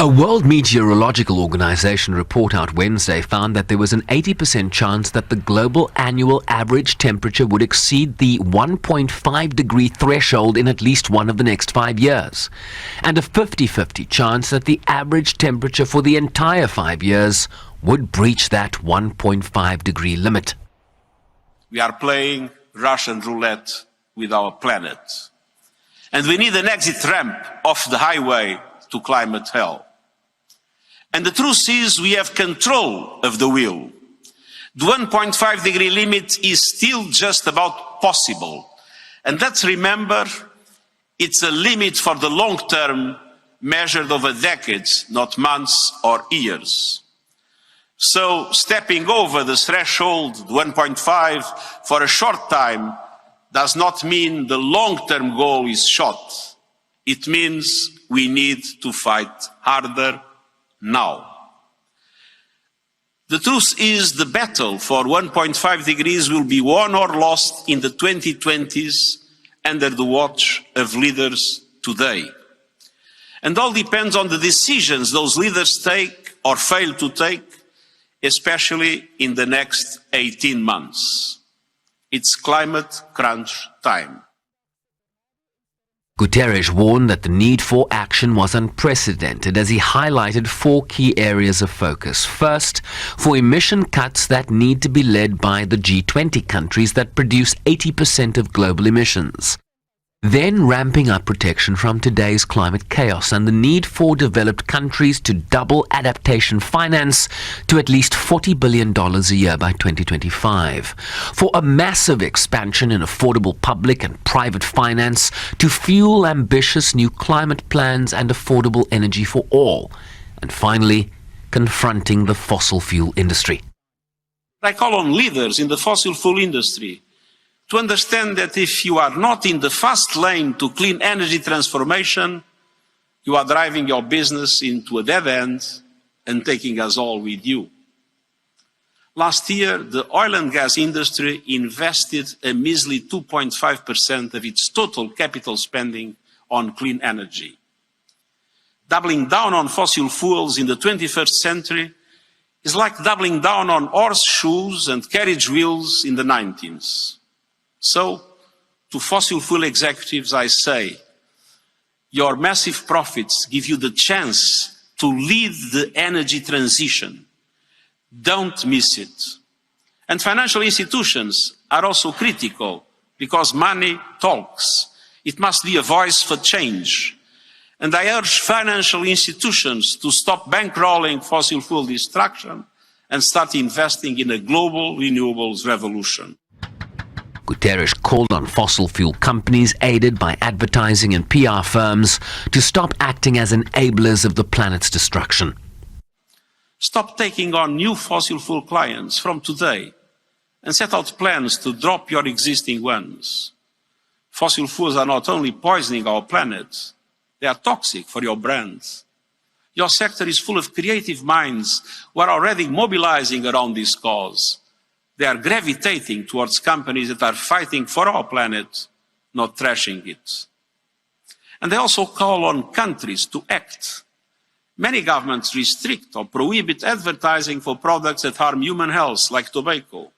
A World Meteorological Organization report out Wednesday found that there was an 80% chance that the global annual average temperature would exceed the 1.5 degree threshold in at least one of the next 5 years, and a 50-50 chance that the average temperature for the entire 5 years would breach that 1.5 degree limit. We are playing Russian roulette with our planet, and we need an exit ramp off the highway to climate hell. And the truth is, we have control of the wheel. The 1.5 degree limit is still just about possible. And let's remember, it's a limit for the long term, measured over decades, not months or years. So stepping over the threshold, 1.5, for a short time does not mean the long-term goal is shot. It means we need to fight harder now. The truth is, the battle for 1.5 degrees will be won or lost in the 2020s under the watch of leaders today. And all depends on the decisions those leaders take or fail to take, especially in the next 18 months. It's climate crunch time. Guterres warned that the need for action was unprecedented as he highlighted 4 key areas of focus. First, for emission cuts that need to be led by the G20 countries that produce 80% of global emissions. Then ramping up protection from today's climate chaos and the need for developed countries to double adaptation finance to at least $40 billion a year by 2025. For a massive expansion in affordable public and private finance to fuel ambitious new climate plans and affordable energy for all. And finally, confronting the fossil fuel industry. I call on leaders in the fossil fuel industry to understand that if you are not in the fast lane to clean energy transformation, you are driving your business into a dead end and taking us all with you. Last year, the oil and gas industry invested a measly 2.5% of its total capital spending on clean energy. Doubling down on fossil fuels in the 21st century is like doubling down on horseshoes and carriage wheels in the 19th. So, to fossil fuel executives, I say, your massive profits give you the chance to lead the energy transition. Don't miss it. And financial institutions are also critical because money talks. It must be a voice for change. And I urge financial institutions to stop bankrolling fossil fuel destruction and start investing in a global renewables revolution. Guterres called on fossil fuel companies aided by advertising and PR firms to stop acting as enablers of the planet's destruction. Stop taking on new fossil fuel clients from today and set out plans to drop your existing ones. Fossil fuels are not only poisoning our planet, they are toxic for your brands. Your sector is full of creative minds who are already mobilizing around this cause. They are gravitating towards companies that are fighting for our planet, not trashing it. And they also call on countries to act. Many governments restrict or prohibit advertising for products that harm human health, like tobacco.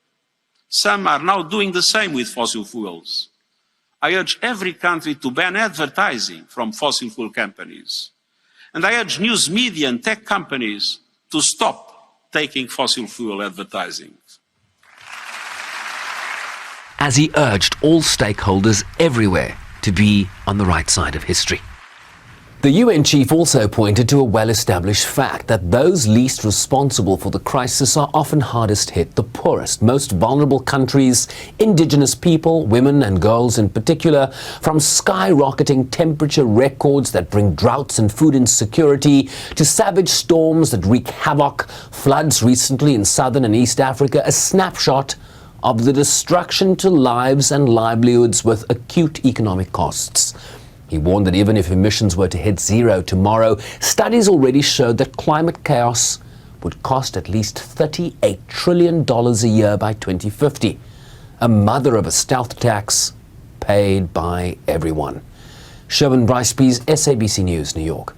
Some are now doing the same with fossil fuels. I urge every country to ban advertising from fossil fuel companies. And I urge news media and tech companies to stop taking fossil fuel advertising. As he urged all stakeholders everywhere to be on the right side of history. The UN chief also pointed to a well-established fact that those least responsible for the crisis are often hardest hit, the poorest, most vulnerable countries, indigenous people, women and girls in particular, from skyrocketing temperature records that bring droughts and food insecurity to savage storms that wreak havoc, floods recently in southern and East Africa, a snapshot of the destruction to lives and livelihoods with acute economic costs. He warned that even if emissions were to hit zero tomorrow, studies already showed that climate chaos would cost at least $38 trillion a year by 2050, a mother of a stealth tax paid by everyone. Sherwin Bryce-Pease, SABC News, New York.